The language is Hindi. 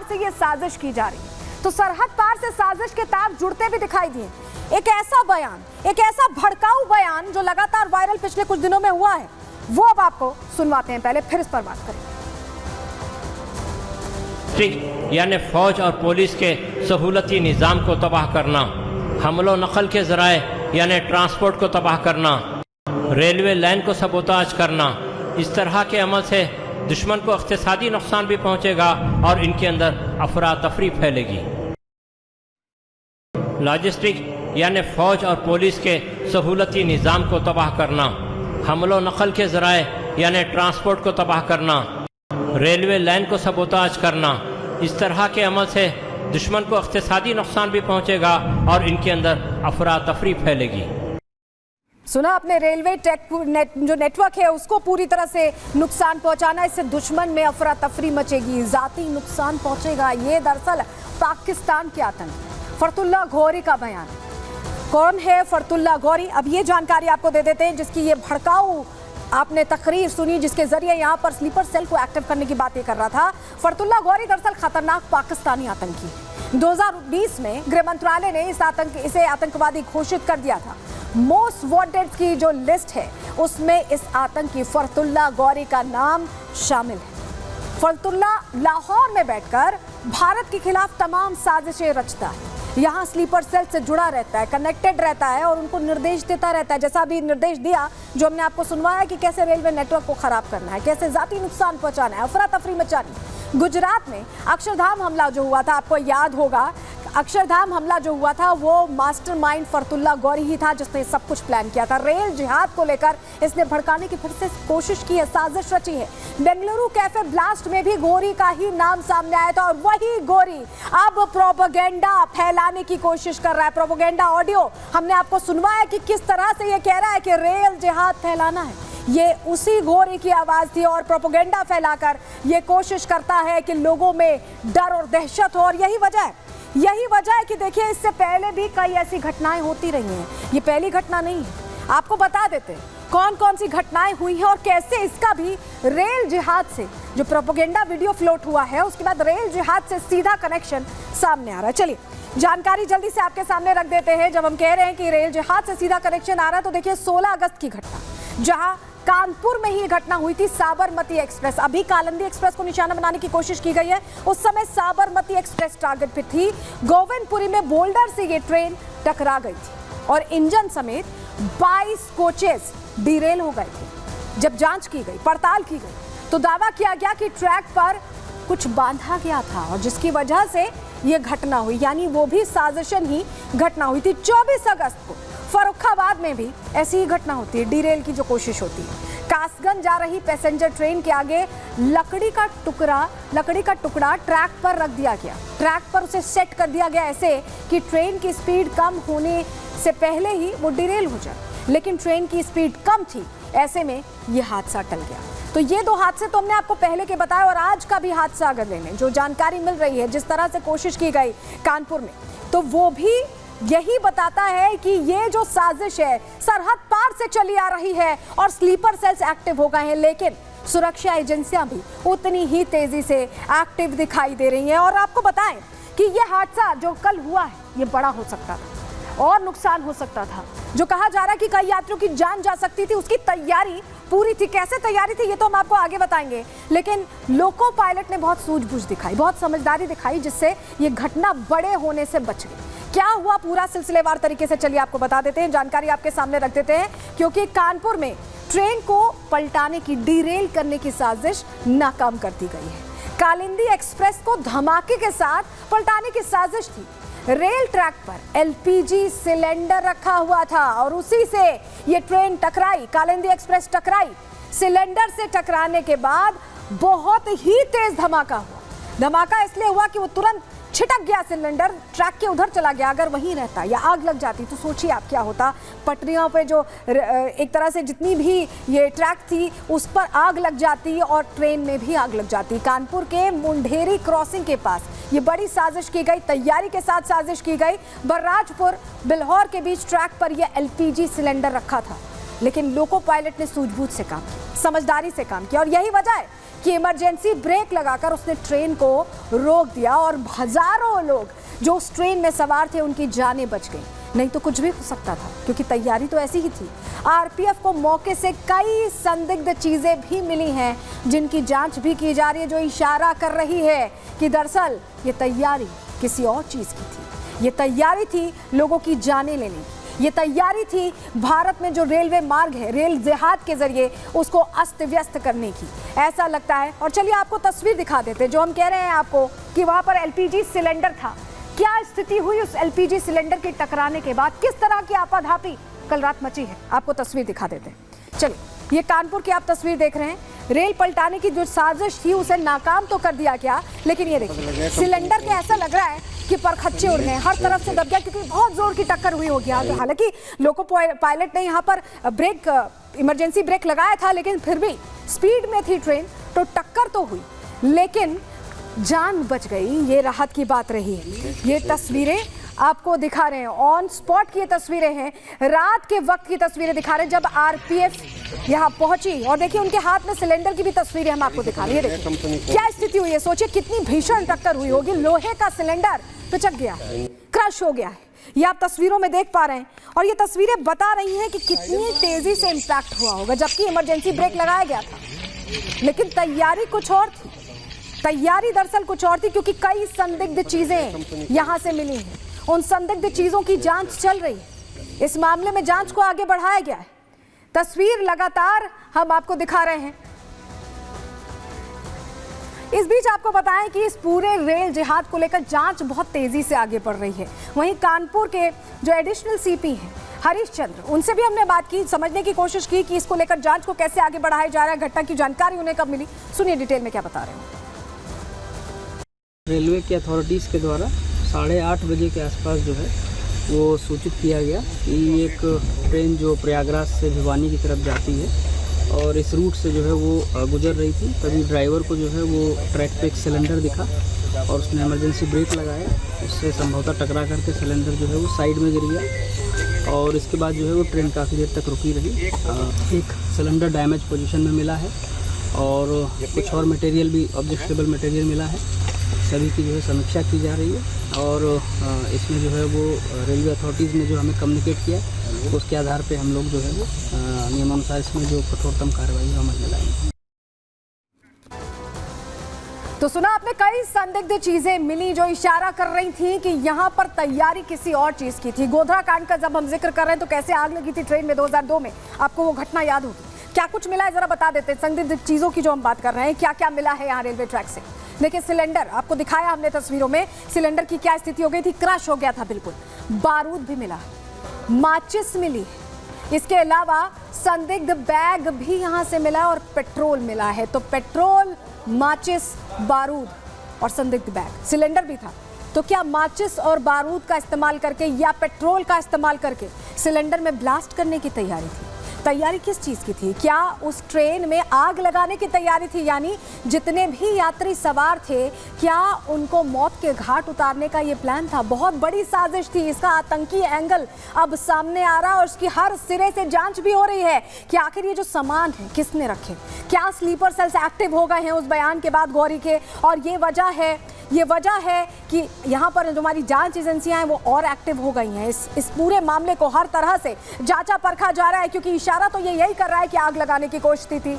से ये साजिश की जा रही है। तो सरहद पार से साजिश के तार जुड़ते भी दिखाई दिए। एक ऐसा बयान, एक ऐसा भड़काऊ बयान जो लगातार वायरल पिछले कुछ दिनों में हुआ है, वो अब आपको सुनवाते हैं, पहले फिर इस पर बात करेंगे। यानी फौज और पुलिस के सहूलती निज़ाम को तबाह करना, हमलो नकल के ज़राए यानी ट्रांसपोर्ट को तबाह करना, रेलवे लाइन को सबोताज करना, इस तरह के अमल से दुश्मन को इक़्तिसादी नुकसान भी पहुँचेगा और इनके अंदर अफरा तफरी फैलेगी। लॉजिस्टिक यानी फौज और पुलिस के सहूलती निज़ाम को तबाह करना, हमलो नकल के ज़राए यानी ट्रांसपोर्ट को तबाह करना, रेलवे लाइन को सबोताज करना, इस तरह के अमल से दुश्मन को इक़्तिसादी नुकसान भी पहुँचेगा और इनके अंदर अफरा तफरी फैलेगी। सुना आपने, रेलवे जो नेटवर्क है उसको पूरी तरह से नुकसान पहुंचाना, इससे दुश्मन में अफरा तफरी मचेगी, जाती नुकसान पहुंचेगा। ये दरअसल पाकिस्तान के आतंकी फरतुल्ला घौरी का बयान। कौन है फरतुल्ला घौरी, अब ये जानकारी आपको दे देते हैं, जिसकी ये भड़काऊ आपने तकरीर सुनी, जिसके जरिए यहाँ पर स्लीपर सेल को एक्टिव करने की बातें कर रहा था। फरतुल्ला घौरी दरअसल खतरनाक पाकिस्तानी आतंकी। 2020 में गृह मंत्रालय ने इसे आतंकवादी घोषित कर दिया था। मोस्ट वांटेड की जो लिस्ट है उसमें इस आतंकी फरतुल्ला घौरी का नाम शामिल है। फरतुल्ला लाहौर में बैठकर भारत के खिलाफ तमाम साजिशें रचता है, यहाँ स्लीपर सेल से जुड़ा रहता है, कनेक्टेड रहता है और उनको निर्देश देता रहता है, जैसा भी निर्देश दिया जो हमने आपको सुनवाया कि कैसे रेलवे नेटवर्क को खराब करना है, कैसे जाती नुकसान पहुंचाना है, अफरा तफरी मचानी। गुजरात में अक्षरधाम हमला जो हुआ था, आपको याद होगा, अक्षरधाम हमला जो हुआ था वो मास्टरमाइंड फरतुल्ला घौरी ही था जिसने सब कुछ प्लान किया था। रेल जिहाद को लेकर इसने भड़काने की फिर से कोशिश की है, साजिश रची है। बेंगलुरु कैफे ब्लास्ट में भी घौरी का ही नाम सामने आया था और वही घौरी अब प्रोपेगेंडा फैलाने की कोशिश कर रहा है। प्रोपेगेंडा ऑडियो हमने आपको सुनवाया कि किस तरह से ये कह रहा है कि रेल जिहाद फैलाना है। ये उसी घौरी की आवाज़ थी और प्रोपेगेंडा फैलाकर ये कोशिश करता है कि लोगों में डर और दहशत हो। और यही वजह है कि देखिए, इससे पहले भी कई ऐसी घटनाएं होती रही हैं, ये पहली घटना नहीं है। आपको बता देते हैं कौन कौन सी घटनाएं हुई हैं और कैसे इसका भी रेल जिहाद से, जो प्रोपेगेंडा वीडियो फ्लोट हुआ है उसके बाद रेल जिहाद से सीधा कनेक्शन सामने आ रहा है। चलिए जानकारी जल्दी से आपके सामने रख देते हैं। जब हम कह रहे हैं कि रेल जिहाद से सीधा कनेक्शन आ रहा है तो देखिए 16 अगस्त की घटना, जहां कानपुर में ही घटना हुई थी। साबरमती एक्सप्रेस, अभी कालिंदी एक्सप्रेस को निशाना बनाने की कोशिश की गई है, उस समय साबरमती एक्सप्रेस टारगेट पे थी। गोविंदपुरी में बोल्डर से ये ट्रेन टकरा गई थी और इंजन समेत 22 कोचेस डिरेल हो गए थे। जब जांच की गई, पड़ताल की गई तो दावा किया गया कि ट्रैक पर कुछ बांधा गया था और जिसकी वजह से ये घटना हुई, यानी वो भी साजिशन ही घटना हुई थी। 24 अगस्त को फर्रुखाबाद में भी ऐसी ही घटना होती है, डिरेल की जो कोशिश होती है। कासगंज जा रही पैसेंजर ट्रेन के आगे लकड़ी का टुकड़ा ट्रैक पर रख दिया गया, ट्रैक पर उसे सेट कर दिया गया ऐसे कि ट्रेन की स्पीड कम होने से पहले ही वो डिरेल हो जाए, लेकिन ट्रेन की स्पीड कम थी, ऐसे में ये हादसा टल गया। तो ये दो हादसे तो हमने आपको पहले के बताया और आज का भी हादसा अगर लेने जो जानकारी मिल रही है, जिस तरह से कोशिश की गई कानपुर में, तो वो भी यही बताता है कि ये जो साजिश है सरहद पार से चली आ रही है और स्लीपर सेल्स एक्टिव हो गए हैं, लेकिन सुरक्षा एजेंसियां भी उतनी ही तेजी से एक्टिव दिखाई दे रही हैं। और आपको बताएं कि ये हादसा जो कल हुआ है ये बड़ा हो सकता था और नुकसान हो सकता था। जो कहा जा रहा है कि कई यात्रियों की जान जा सकती थी, उसकी तैयारी पूरी थी। कैसे तैयारी थी ये तो हम आपको आगे बताएंगे, लेकिन लोको पायलट ने बहुत सूझबूझ दिखाई, बहुत समझदारी दिखाई, जिससे ये घटना बड़े होने से बच गई। क्या हुआ पूरा सिलसिलेवार तरीके से चलिए आपको बता देते हैं, जानकारी आपके सामने रख देते हैं, क्योंकि कानपुर में ट्रेन को पलटाने की, डिरेल करने की साजिश नाकाम कर दी गई है। कालिंदी एक्सप्रेस को धमाके के साथ पलटाने की साजिश थी। रेल ट्रैक पर एलपीजी सिलेंडर रखा हुआ था और उसी से ये ट्रेन टकराई, कालिंदी एक्सप्रेस टकराई। सिलेंडर से टकराने के बाद बहुत ही तेज धमाका हुआ। धमाका इसलिए हुआ कि वो तुरंत छिटक गया, सिलेंडर ट्रैक के उधर चला गया। अगर वहीं रहता या आग लग जाती तो सोचिए आप क्या होता। पटरियों पे जो एक तरह से जितनी भी ये ट्रैक थी उस पर आग लग जाती और ट्रेन में भी आग लग जाती। कानपुर के मुंडेरी क्रॉसिंग के पास ये बड़ी साजिश की गई, तैयारी के साथ साजिश की गई। बर्राजपुर बिल्हौर के बीच ट्रैक पर यह एलपीजी सिलेंडर रखा था। लेकिन लोको पायलट ने सूझबूझ से काम किया, समझदारी से काम किया और यही वजह है कि इमरजेंसी ब्रेक लगाकर उसने ट्रेन को रोक दिया और हजारों लोग जो उस ट्रेन में सवार थे उनकी जानें बच गई। नहीं तो कुछ भी हो सकता था, क्योंकि तैयारी तो ऐसी ही थी। आरपीएफ को मौके से कई संदिग्ध चीजें भी मिली हैं जिनकी जांच भी की जा रही है, जो इशारा कर रही है कि दरअसल ये तैयारी किसी और चीज की थी। ये तैयारी थी लोगों की जानें लेने की, ये तैयारी थी भारत में जो रेलवे मार्ग है, रेल जिहाद के जरिए उसको अस्त व्यस्त करने की, ऐसा लगता है। और चलिए आपको तस्वीर दिखा देते हैं, जो हम कह रहे हैं आपको कि वहां पर एलपीजी सिलेंडर था। क्या स्थिति हुई उस एलपीजी सिलेंडर के टकराने के बाद, किस तरह की आपाधापी कल रात मची है, आपको तस्वीर दिखा देते हैं। चलिए, ये कानपुर की आप तस्वीर देख रहे हैं। रेल पलटाने की जो साजिश थी उसे नाकाम तो कर दिया गया, लेकिन ये देखिए सिलेंडर के ऐसा लग रहा है कि परखच्चे उड़ गए, हर तरफ से दब गया, क्योंकि बहुत जोर की टक्कर हुई होगी। हालांकि लोको पायलट ने यहाँ पर ब्रेक, इमरजेंसी ब्रेक लगाया था, लेकिन फिर भी स्पीड में थी ट्रेन, तो टक्कर तो हुई लेकिन जान बच गई। ये राहत की बात रही है। ये तस्वीरें आपको दिखा रहे हैं, ऑन स्पॉट की ये तस्वीरें हैं, रात के वक्त की तस्वीरें दिखा रहे हैं जब आरपीएफ यहाँ पहुंची। और देखिए उनके हाथ में सिलेंडर की भी तस्वीरें हम आपको दिखा रहे हैं। देखिए क्या स्थिति हुई है, सोचिए कितनी भीषण टक्कर हुई होगी। लोहे का सिलेंडर पिचक गया, क्रश हो गया है, ये आप तस्वीरों में देख पा रहे हैं। और ये तस्वीरें बता रही हैं कि कितनी तेजी से इंपैक्ट हुआ होगा, जबकि इमरजेंसी ब्रेक लगाया गया था, लेकिन तैयारी कुछ और थी। तैयारी दरअसल कुछ और थी, क्योंकि कई संदिग्ध चीजें यहां से मिली हैं। उन संदिग्ध चीजों की जांच चल रही है। इस मामले में जांच को आगे बढ़ाया गया है। तस्वीर लगातार हम आपको दिखा रहे हैं। इस बीच आपको बताएं कि इस पूरे रेल जिहाद को लेकर जांच बहुत तेजी से आगे बढ़ रही है। वहीं कानपुर के जो एडिशनल सीपी हैं हरीशचंद्र, उनसे भी हमने बात की, समझने की कोशिश की कि इसको लेकर जांच को कैसे आगे बढ़ाया जा रहा है, घटना की जानकारी उन्हें कब मिली। सुनिए डिटेल में क्या बता रहे हैं। रेलवे की अथॉरिटीज़ के द्वारा 8:30 बजे के आसपास जो है वो सूचित किया गया कि एक ट्रेन जो प्रयागराज से भिवानी की तरफ जाती है और इस रूट से जो है वो गुजर रही थी। तभी ड्राइवर को जो है वो ट्रैक पे एक सिलेंडर दिखा और उसने इमरजेंसी ब्रेक लगाया, उससे संभवतः टकरा करके सिलेंडर जो है वो साइड में गिर गया और इसके बाद जो है वो ट्रेन काफ़ी देर तक रुकी रही। एक सिलेंडर डैमेज पोजीशन में मिला है और कुछ और मटेरियल भी, ऑब्जेक्टेबल मटेरियल मिला है। सभी की जो है समीक्षा की जा रही है और इसमें जो है वो रेलवे अथॉरिटीज़ ने जो हमें कम्युनिकेट किया, उसके आधार पे हम लोग जो है वो नियमानुसार इसमें जो कठोरतम कार्रवाई अमल में लाएंगे। तो सुना आपने, कई संदिग्ध चीजें मिली जो इशारा कर रही थी कि यहाँ पर तैयारी किसी और चीज की थी। गोधरा कांड का जब हम जिक्र कर रहे हैं तो कैसे आग लगी थी ट्रेन में 2002 में, आपको वो घटना याद होगी। क्या कुछ मिला है जरा बता देते हैं। संदिग्ध चीजों की जो हम बात कर रहे हैं, क्या क्या मिला है यहाँ रेलवे ट्रैक से। देखिए सिलेंडर आपको दिखाया हमने तस्वीरों में, सिलेंडर की क्या स्थिति हो गई थी, क्रश हो गया था बिल्कुल। बारूद भी मिला, माचिस मिली, इसके अलावा संदिग्ध बैग भी यहाँ से मिला और पेट्रोल मिला है। तो पेट्रोल, माचिस, बारूद और संदिग्ध बैग, सिलेंडर भी था। तो क्या माचिस और बारूद का इस्तेमाल करके या पेट्रोल का इस्तेमाल करके सिलेंडर में ब्लास्ट करने की तैयारी थी? तैयारी किस चीज़ की थी? क्या उस ट्रेन में आग लगाने की तैयारी थी? यानी जितने भी यात्री सवार थे, क्या उनको मौत के घाट उतारने का ये प्लान था? बहुत बड़ी साजिश थी। इसका आतंकी एंगल अब सामने आ रहा है और उसकी हर सिरे से जांच भी हो रही है कि आखिर ये जो सामान है किसने रखे। क्या स्लीपर सेल्स एक्टिव हो गए हैं उस बयान के बाद गौरी के? और ये वजह है कि यहाँ पर जो हमारी जांच एजेंसियां हैं वो और एक्टिव हो गई हैं। इस पूरे मामले को हर तरह से जांचा परखा जा रहा है, क्योंकि इशारा तो ये यही कर रहा है कि आग लगाने की कोशिश थी।